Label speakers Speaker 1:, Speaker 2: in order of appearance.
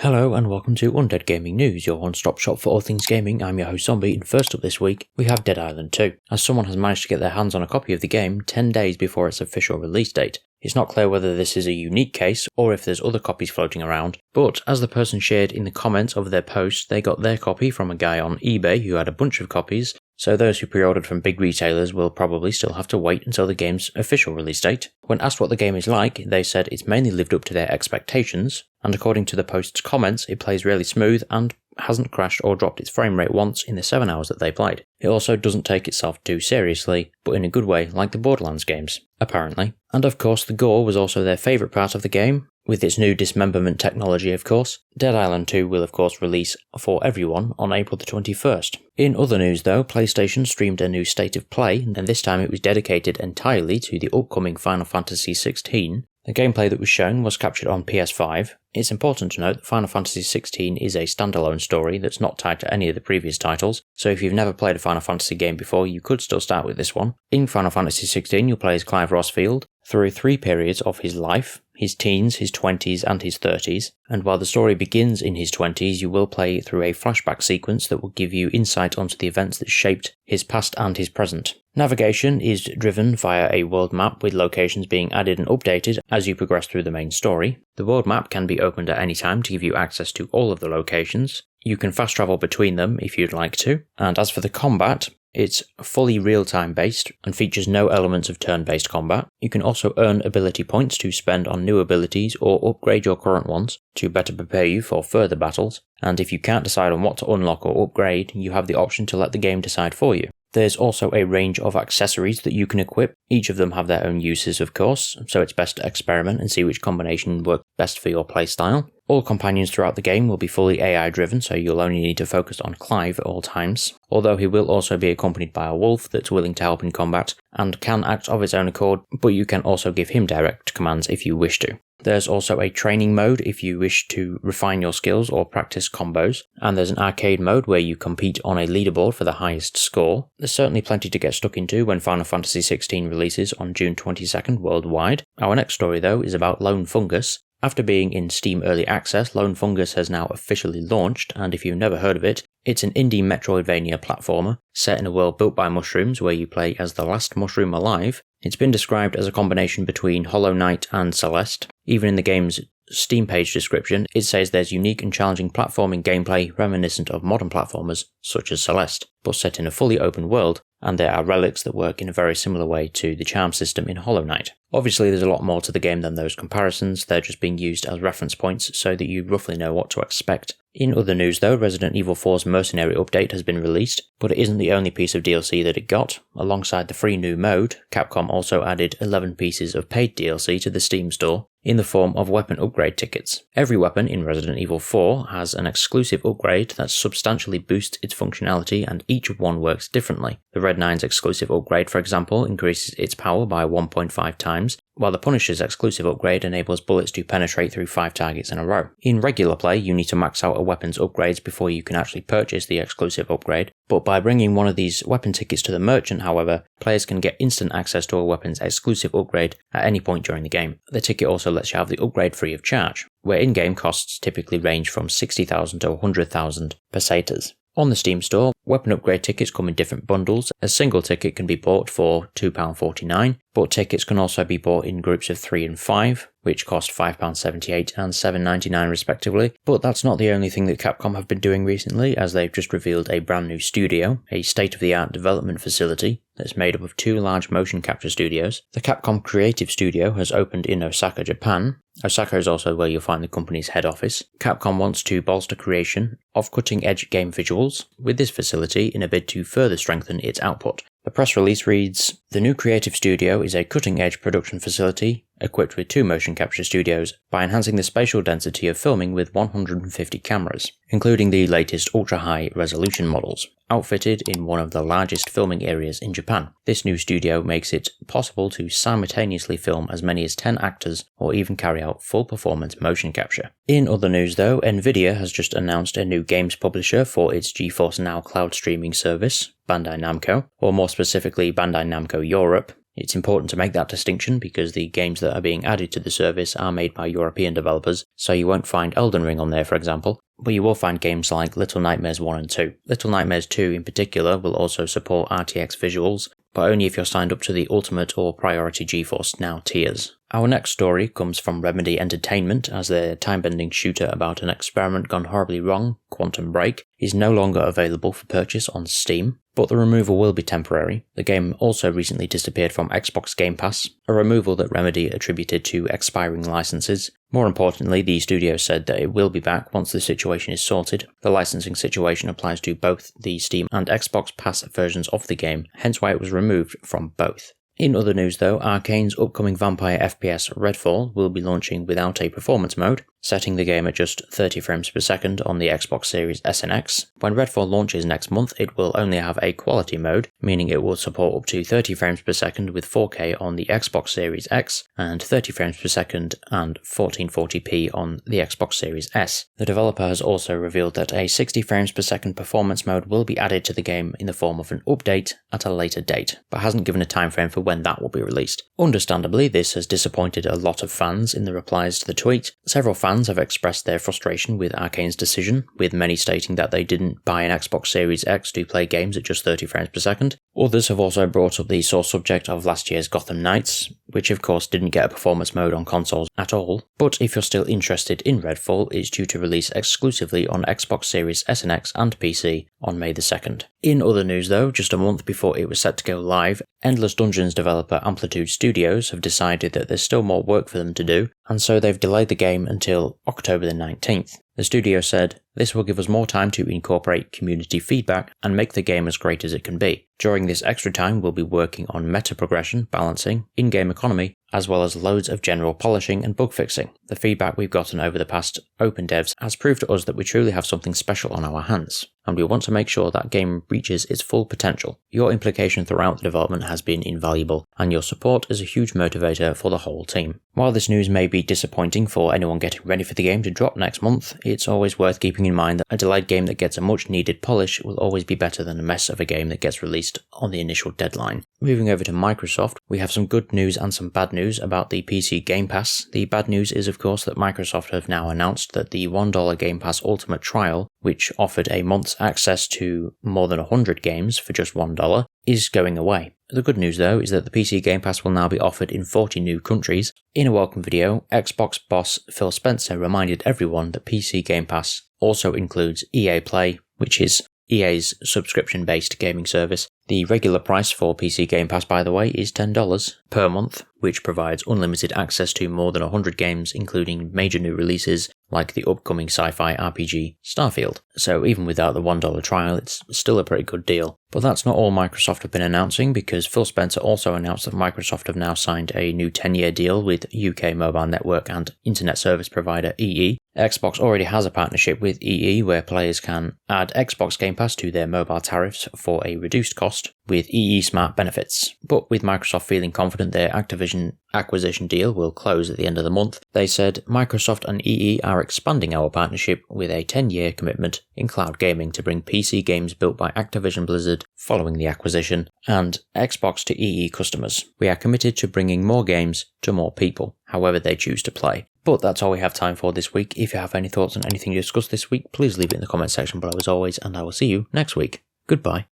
Speaker 1: Hello and welcome to Undead Gaming News, your one-stop shop for all things gaming. I'm your host Zombie, and first up this week, we have Dead Island 2, as someone has managed to get their hands on a copy of the game 10 days before its official release date. It's not clear whether this is a unique case, or if there's other copies floating around, but as the person shared in the comments of their post, they got their copy from a guy on eBay who had a bunch of copies, so those who pre-ordered from big retailers will probably still have to wait until the game's official release date. When asked what the game is like, they said it's mainly lived up to their expectations, and according to the post's comments, it plays really smooth and hasn't crashed or dropped its frame rate once in the 7 hours that they played. It also doesn't take itself too seriously, but in a good way, like the Borderlands games, apparently. And of course, the gore was also their favourite part of the game, with its new dismemberment technology of course. Dead Island 2 will of course release for everyone on April the 21st. In other news though, PlayStation streamed a new State of Play, and this time it was dedicated entirely to the upcoming Final Fantasy XVI. The gameplay that was shown was captured on PS5. It's important to note that Final Fantasy XVI is a standalone story that's not tied to any of the previous titles, so if you've never played a Final Fantasy game before, you could still start with this one. In Final Fantasy XVI, you'll play as Clive Rosfield through 3 periods of his life: his teens, his 20s and his 30s, and while the story begins in his 20s, you will play through a flashback sequence that will give you insight onto the events that shaped his past and his present. Navigation is driven via a world map, with locations being added and updated as you progress through the main story. The world map can be opened at any time to give you access to all of the locations. You can fast travel between them if you'd like to, and as for the combat, it's fully real-time based and features no elements of turn-based combat. You can also earn ability points to spend on new abilities or upgrade your current ones to better prepare you for further battles, and if you can't decide on what to unlock or upgrade, you have the option to let the game decide for you. There's also a range of accessories that you can equip. Each of them have their own uses of course, so it's best to experiment and see which combination works best for your playstyle. All companions throughout the game will be fully AI driven, so you'll only need to focus on Clive at all times, although he will also be accompanied by a wolf that's willing to help in combat and can act of its own accord, but you can also give him direct commands if you wish to. There's also a training mode if you wish to refine your skills or practice combos, and there's an arcade mode where you compete on a leaderboard for the highest score. There's certainly plenty to get stuck into when Final Fantasy XVI releases on June 22nd worldwide. Our next story though is about Lone Fungus. After being in Steam Early Access, Lone Fungus has now officially launched, and if you've never heard of it, it's an indie Metroidvania platformer set in a world built by mushrooms where you play as the last mushroom alive. It's been described as a combination between Hollow Knight and Celeste. Even in the game's Steam page description, it says there's unique and challenging platforming gameplay reminiscent of modern platformers such as Celeste, but set in a fully open world, and there are relics that work in a very similar way to the charm system in Hollow Knight. Obviously there's a lot more to the game than those comparisons, they're just being used as reference points so that you roughly know what to expect. In other news though, Resident Evil 4's Mercenary update has been released, but it isn't the only piece of DLC that it got. Alongside the free new mode, Capcom also added 11 pieces of paid DLC to the Steam store in the form of weapon upgrade tickets. Every weapon in Resident Evil 4 has an exclusive upgrade that substantially boosts its functionality, and each one works differently. The Red 9's exclusive upgrade, for example, increases its power by 1.5 times, while the Punisher's exclusive upgrade enables bullets to penetrate through 5 targets in a row. In regular play, you need to max out a weapon's upgrades before you can actually purchase the exclusive upgrade, but by bringing one of these weapon tickets to the merchant, however, players can get instant access to a weapon's exclusive upgrade at any point during the game. The ticket also lets you have the upgrade free of charge, where in-game costs typically range from 60,000 to 100,000 pesetas. On the Steam store, weapon upgrade tickets come in different bundles. A single ticket can be bought for £2.49, but tickets can also be bought in groups of 3 and 5, which cost £5.78 and £7.99 respectively. But that's not the only thing that Capcom have been doing recently, as they've just revealed a brand new studio, a state-of-the-art development facility that's made up of 2 large motion capture studios. The Capcom Creative Studio has opened in Osaka, Japan. Osaka is also where you'll find the company's head office. Capcom wants to bolster creation of cutting-edge game visuals with this facility in a bid to further strengthen its output. The press release reads, "The new creative studio is a cutting-edge production facility equipped with 2 motion capture studios by enhancing the spatial density of filming with 150 cameras, including the latest ultra-high resolution models, outfitted in one of the largest filming areas in Japan. This new studio makes it possible to simultaneously film as many as 10 actors or even carry out full performance motion capture." In other news though, Nvidia has just announced a new games publisher for its GeForce Now cloud streaming service, Bandai Namco, or more specifically Bandai Namco Europe. It's important to make that distinction because the games that are being added to the service are made by European developers, so you won't find Elden Ring on there for example, but you will find games like Little Nightmares 1 and 2. Little Nightmares 2 in particular will also support RTX visuals, but only if you're signed up to the Ultimate or Priority GeForce Now tiers. Our next story comes from Remedy Entertainment as their time-bending shooter about an experiment gone horribly wrong, Quantum Break, is no longer available for purchase on Steam, but the removal will be temporary. The game also recently disappeared from Xbox Game Pass, a removal that Remedy attributed to expiring licenses. More importantly, the studio said that it will be back once the situation is sorted. The licensing situation applies to both the Steam and Xbox Pass versions of the game, hence why it was removed from both. In other news though, Arcane's upcoming vampire FPS Redfall will be launching without a performance mode, setting the game at just 30 frames per second on the Xbox Series S and X. When Redfall launches next month, it will only have a quality mode, meaning it will support up to 30 frames per second with 4K on the Xbox Series X and 30 frames per second and 1440p on the Xbox Series S. The developer has also revealed that a 60 frames per second performance mode will be added to the game in the form of an update at a later date, but hasn't given a timeframe for when that will be released. Understandably, this has disappointed a lot of fans in the replies to the tweet. Several fans have expressed their frustration with Arcane's decision, with many stating that they didn't buy an Xbox Series X to play games at just 30 frames per second. Others have also brought up the sore subject of last year's Gotham Knights, which of course didn't get a performance mode on consoles at all, but if you're still interested in Redfall, it's due to release exclusively on Xbox Series S and X and PC on May the 2nd. In other news though, just a month before it was set to go live, Endless Dungeons developer Amplitude Studios have decided that there's still more work for them to do, and so they've delayed the game until October the 19th. The studio said, "This will give us more time to incorporate community feedback and make the game as great as it can be. During this extra time we'll be working on meta progression, balancing, in-game economy, as well as loads of general polishing and bug fixing. The feedback we've gotten over the past open devs has proved to us that we truly have something special on our hands, and we want to make sure that game reaches its full potential. Your implication throughout the development has been invaluable, and your support is a huge motivator for the whole team." While this news may be disappointing for anyone getting ready for the game to drop next month, it's always worth keeping in mind that a delayed game that gets a much needed polish will always be better than a mess of a game that gets released on the initial deadline. Moving over to Microsoft, we have some good news and some bad news about the PC Game Pass. The bad news is of course that Microsoft have now announced that the $1 Game Pass Ultimate trial, which offered a month's access to more than 100 games for just $1, is going away. The good news though is that the PC Game Pass will now be offered in 40 new countries. In a welcome video, Xbox boss Phil Spencer reminded everyone that PC Game Pass also includes EA Play, which is EA's subscription-based gaming service. The regular price for PC Game Pass, by the way, is $10 per month, which provides unlimited access to more than 100 games, including major new releases like the upcoming sci-fi RPG Starfield. So even without the $1 trial, it's still a pretty good deal. But that's not all Microsoft have been announcing, because Phil Spencer also announced that Microsoft have now signed a new 10-year deal with UK mobile network and internet service provider EE. Xbox already has a partnership with EE where players can add Xbox Game Pass to their mobile tariffs for a reduced cost with EE Smart benefits. But with Microsoft feeling confident their Activision acquisition deal will close at the end of the month, they said, "Microsoft and EE are expanding our partnership with a 10-year commitment in cloud gaming to bring PC games built by Activision Blizzard following the acquisition and Xbox to EE customers. We are committed to bringing more games to more people, however they choose to play." But that's all we have time for this week. If you have any thoughts on anything discussed this week, please leave it in the comment section below as always, and I will see you next week. Goodbye.